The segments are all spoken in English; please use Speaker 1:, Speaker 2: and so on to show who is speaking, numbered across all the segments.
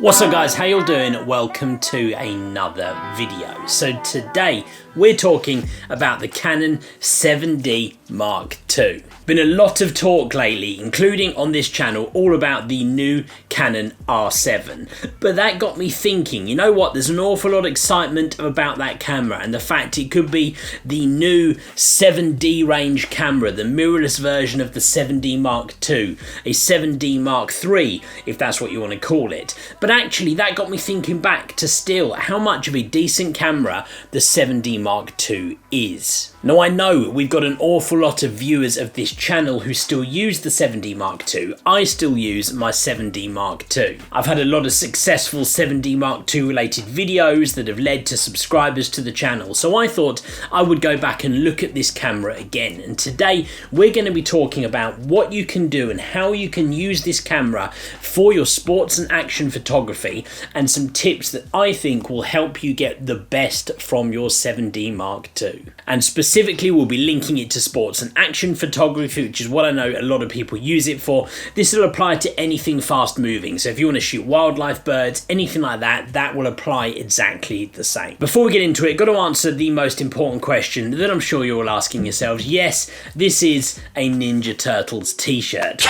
Speaker 1: What's up guys, how y'all doing? Welcome to another video. So today we're talking about the Canon 7D Mark II. Been a lot of talk lately, including on this channel, all about the new Canon R7. But that got me thinking, you know what, there's an awful lot of excitement about that camera and the fact it could be the new 7D range camera, the mirrorless version of the 7D Mark II, a 7D Mark III, if that's what you want to call it. But actually that got me thinking back to still how much of a decent camera the 7D Mark II is. Now I know we've got an awful lot of viewers of this channel who still use the 7D Mark II. I still use my 7D Mark II. I've had a lot of successful 7D Mark II related videos that have led to subscribers to the channel, so I thought I would go back and look at this camera again. And today we're going to be talking about what you can do and how you can use this camera for your sports and action photography, and some tips that I think will help you get the best from your 7D Mark II. And specifically we'll be linking it to sports and action photography, which is what I know a lot of people use it for. This will apply to anything fast moving, so if you want to shoot wildlife, birds, anything like that, that will apply exactly the same. Before we get into it, got to answer the most important question that I'm sure you're all asking yourselves. Yes, this is a Ninja Turtles t-shirt.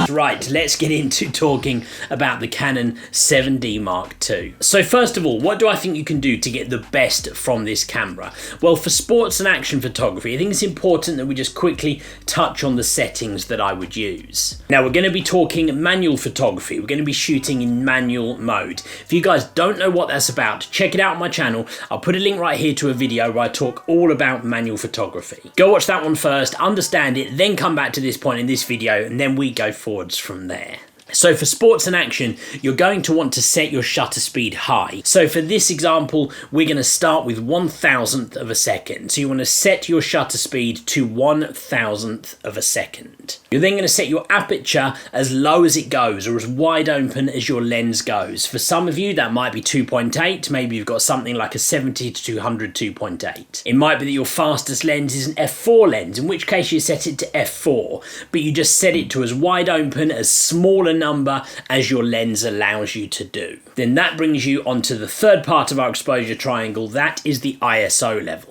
Speaker 1: Right, let's get into talking about the Canon 7D Mark II. So first of all, what do I think you can do to get the best from this camera? Well, for sports and action photography, I think it's important that we just quickly touch on the settings that I would use. Now, we're going to be talking manual photography. We're going to be shooting in manual mode. If you guys don't know what that's about, check it out on my channel. I'll put a link right here to a video where I talk all about manual photography. Go watch that one first, understand it, then come back to this point in this video, and then we go forwards from there. So for sports and action, you're going to want to set your shutter speed high. So for this example, we're going to start with 1,000th of a second. So you want to set your shutter speed to 1,000th of a second. You're then going to set your aperture as low as it goes, or as wide open as your lens goes. For some of you, that might be 2.8. Maybe you've got something like a 70 to 200 2.8. It might be that your fastest lens is an f4 lens, in which case you set it to f4, but you just set it to as wide open, as small a number as your lens allows you to do. Then that brings you onto the third part of our exposure triangle. That is the ISO level.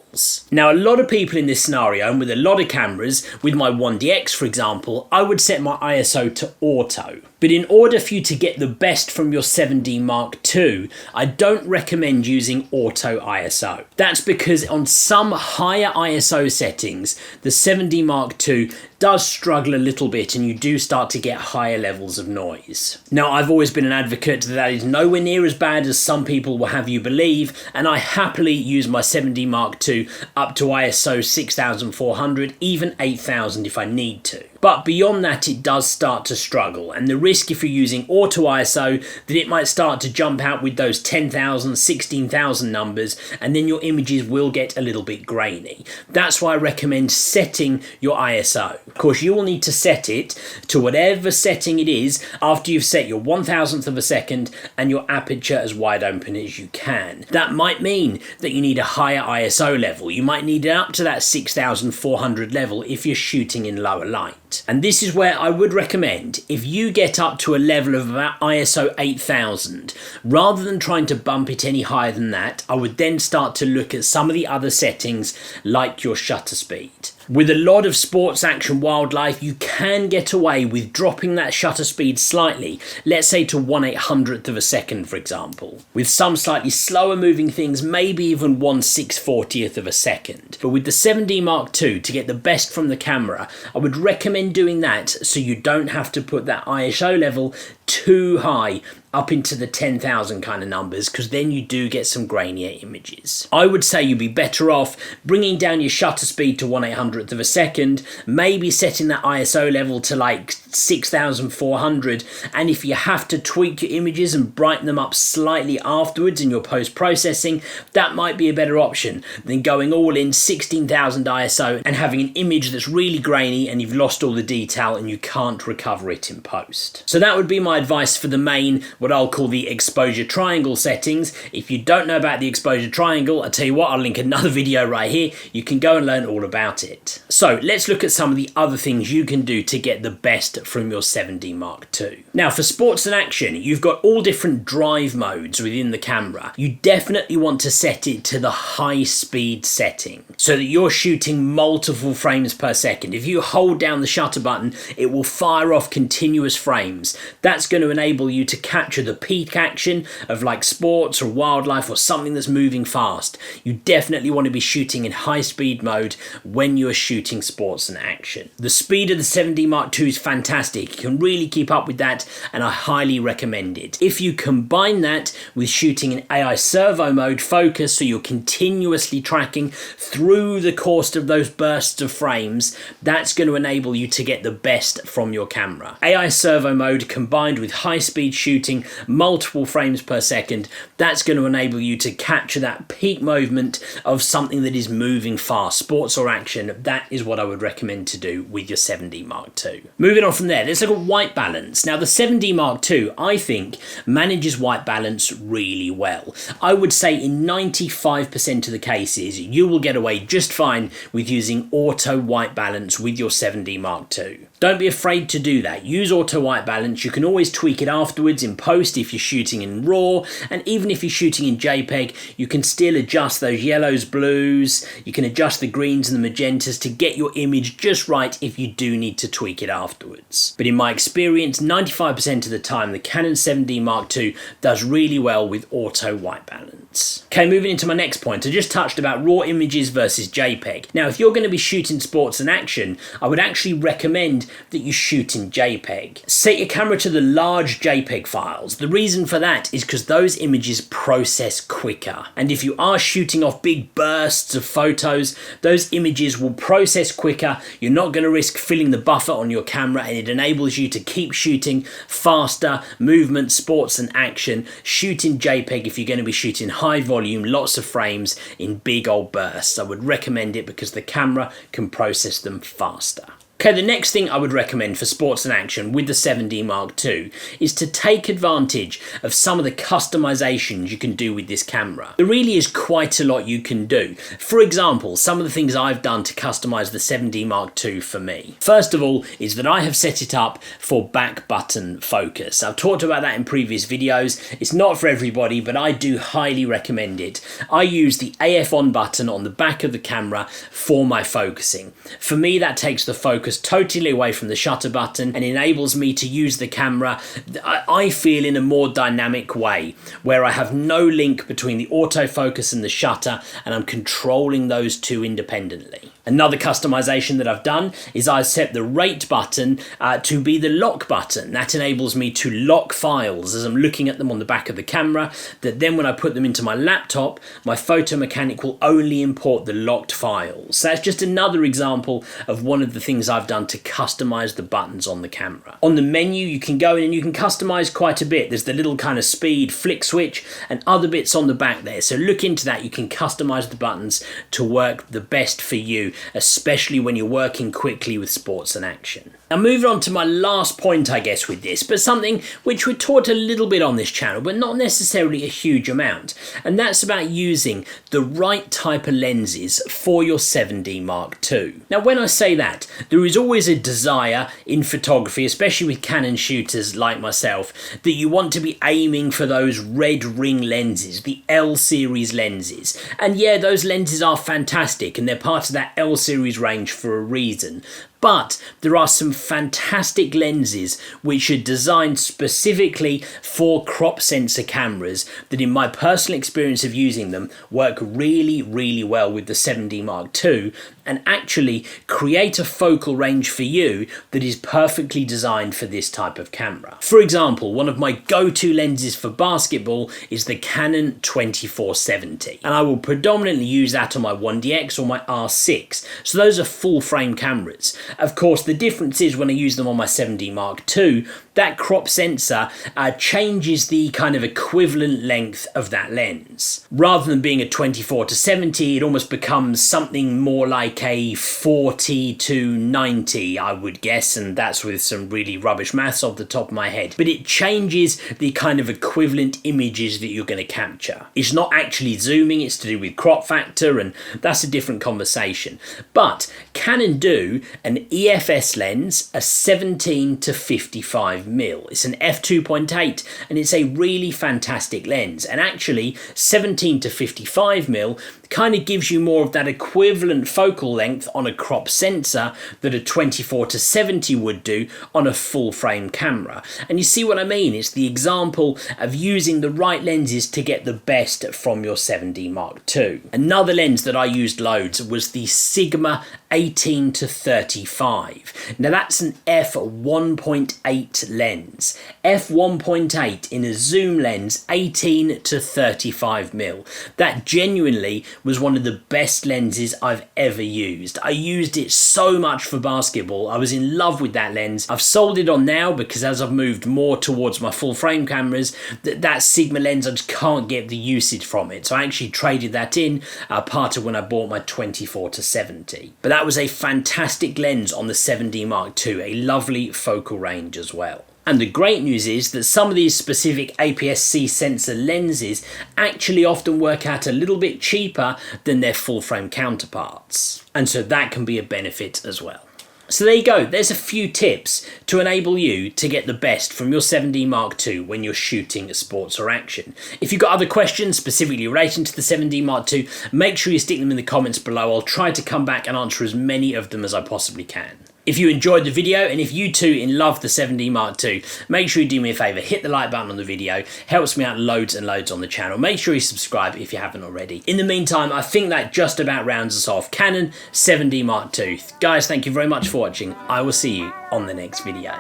Speaker 1: Now, a lot of people in this scenario, and with a lot of cameras, with my 1DX for example, I would set my ISO to auto. But in order for you to get the best from your 7D Mark II, I don't recommend using auto ISO. That's because on some higher ISO settings, the 7D Mark II does struggle a little bit and you do start to get higher levels of noise. Now, I've always been an advocate that is nowhere near as bad as some people will have you believe, and I happily use my 7D Mark II up to ISO 6400, even 8000 if I need to. But beyond that, it does start to struggle, and the risk if you're using auto ISO that it might start to jump out with those 10,000, 16,000 numbers, and then your images will get a little bit grainy. That's why I recommend setting your ISO. Of course, you will need to set it to whatever setting it is after you've set your 1,000th of a second and your aperture as wide open as you can. That might mean that you need a higher ISO level. You might need it up to that 6400 level if you're shooting in lower light. And this is where I would recommend, if you get up to a level of about ISO 8000, rather than trying to bump it any higher than that, I would then start to look at some of the other settings like your shutter speed. With a lot of sports action wildlife, you can get away with dropping that shutter speed slightly, let's say to 1/800th of a second, for example. With some slightly slower moving things, maybe even 1/640th of a second. But with the 7D Mark II, to get the best from the camera, I would recommend doing that so you don't have to put that ISO level too high up into the 10,000 kind of numbers, because then you do get some grainier images. I would say you'd be better off bringing down your shutter speed to 1/800th of a second, maybe setting that ISO level to like 6400, and if you have to tweak your images and brighten them up slightly afterwards in your post-processing, that might be a better option than going all in 16,000 ISO and having an image that's really grainy and you've lost all the detail and you can't recover it in post. So that would be my advice for the main, what I'll call the exposure triangle settings. If you don't know about the exposure triangle, I'll tell you what, I'll link another video right here. You can go and learn all about it. So let's look at some of the other things you can do to get the best from your 7D Mark II. Now for sports and action, you've got all different drive modes within the camera. You definitely want to set it to the high speed setting so that you're shooting multiple frames per second. If you hold down the shutter button, it will fire off continuous frames. That's going to enable you to capture the peak action of like sports or wildlife or something that's moving fast. You definitely want to be shooting in high speed mode when you're shooting sports and action. The speed of the 7D Mark II is fantastic. You can really keep up with that, and I highly recommend it. If you combine that with shooting in AI servo mode focus, so you're continuously tracking through the course of those bursts of frames, that's going to enable you to get the best from your camera. AI servo mode combined with high speed shooting, multiple frames per second, that's going to enable you to capture that peak movement of something that is moving fast, sports or action. That is what I would recommend to do with your 7D Mark II. Moving on from there, let's look at white balance. Now the 7D Mark II, I think, manages white balance really well. I would say in 95% of the cases, you will get away just fine with using auto white balance with your 7D Mark II. Don't be afraid to do that. Use auto white balance. You can always tweak it afterwards in post if you're shooting in RAW, and even if you're shooting in JPEG, you can still adjust those yellows, blues, you can adjust the greens and the magentas to get your image just right if you do need to tweak it afterwards. But in my experience, 95% of the time, the Canon 7D Mark II does really well with auto white balance. Okay, moving into my next point, I just touched about RAW images versus JPEG. Now, if you're going to be shooting sports and action, I would actually recommend that you shoot in JPEG. Set your camera to the large JPEG files. The reason for that is because those images process quicker. And if you are shooting off big bursts of photos, those images will process quicker. You're not going to risk filling the buffer on your camera, and it enables you to keep shooting faster, movement, sports and action. Shoot in JPEG if you're going to be shooting high volume, lots of frames in big old bursts. I would recommend it because the camera can process them faster. Okay, the next thing I would recommend for sports and action with the 7D Mark II is to take advantage of some of the customizations you can do with this camera. There really is quite a lot you can do. For example, some of the things I've done to customize the 7D Mark II for me. First of all is that I have set it up for back button focus. I've talked about that in previous videos. It's not for everybody, but I do highly recommend it. I use the AF on button on the back of the camera for my focusing. For me, that takes the focus totally away from the shutter button and enables me to use the camera, I feel, in a more dynamic way, where I have no link between the autofocus and the shutter, and I'm controlling those two independently. Another customization that I've done is I've set the rate button to be the lock button. That enables me to lock files as I'm looking at them on the back of the camera, that then when I put them into my laptop, my photo mechanic will only import the locked files. So that's just another example of one of the things I've done to customize the buttons on the camera. On the menu, you can go in and you can customize quite a bit. There's the little kind of speed flick switch and other bits on the back there. So look into that. You can customize the buttons to work the best for you, especially when you're working quickly with sports and action. Now moving on to my last point, I guess, with this, but something which we're taught a little bit on this channel, but not necessarily a huge amount, and that's about using the right type of lenses for your 7D Mark II. Now when I say that, there is always a desire in photography, especially with Canon shooters like myself, that you want to be aiming for those red ring lenses, the L series lenses. And yeah, those lenses are fantastic and they're part of that L series range for a reason. But there are some fantastic lenses which are designed specifically for crop sensor cameras that, in my personal experience of using them, work really, really well with the 7D Mark II and actually create a focal range for you that is perfectly designed for this type of camera. For example, one of my go-to lenses for basketball is the Canon 2470, and I will predominantly use that on my 1DX or my R6. So those are full frame cameras. Of course, the difference is when I use them on my 7D Mark II, that crop sensor changes the kind of equivalent length of that lens. Rather than being a 24 to 70, it almost becomes something more like a 40 to 90, I would guess, and that's with some really rubbish maths off the top of my head. But it changes the kind of equivalent images that you're going to capture. It's not actually zooming, it's to do with crop factor, and that's a different conversation. But Canon do an EFS lens, a 17 to 55mm. It's an f2.8 and it's a really fantastic lens. And actually 17 to 55mm kind of gives you more of that equivalent focal length on a crop sensor that a 24 to 70 would do on a full frame camera. And you see what I mean? It's the example of using the right lenses to get the best from your 7D Mark II. Another lens that I used loads was the Sigma 18 to 35. Now that's an f1.8 lens. f1.8 in a zoom lens, 18 to 35mm. That genuinely was one of the best lenses I've ever used. I used it so much for basketball. I was in love with that lens. I've sold it on now because as I've moved more towards my full frame cameras, that Sigma lens, I just can't get the usage from it. So I actually traded that in part of when I bought my 24 to 70. But that was a fantastic lens on the 7D Mark II, a lovely focal range as well. And the great news is that some of these specific APS-C sensor lenses actually often work out a little bit cheaper than their full frame counterparts. And so that can be a benefit as well. So there you go, there's a few tips to enable you to get the best from your 7D Mark II when you're shooting sports or action. If you've got other questions specifically relating to the 7D Mark II, make sure you stick them in the comments below. I'll try to come back and answer as many of them as I possibly can. If you enjoyed the video and if you too love the 7D Mark II, make sure you do me a favour, hit the like button on the video, helps me out loads and loads on the channel. Make sure you subscribe if you haven't already. In the meantime, I think that just about rounds us off. Canon 7D Mark II. Guys, thank you very much for watching. I will see you on the next video.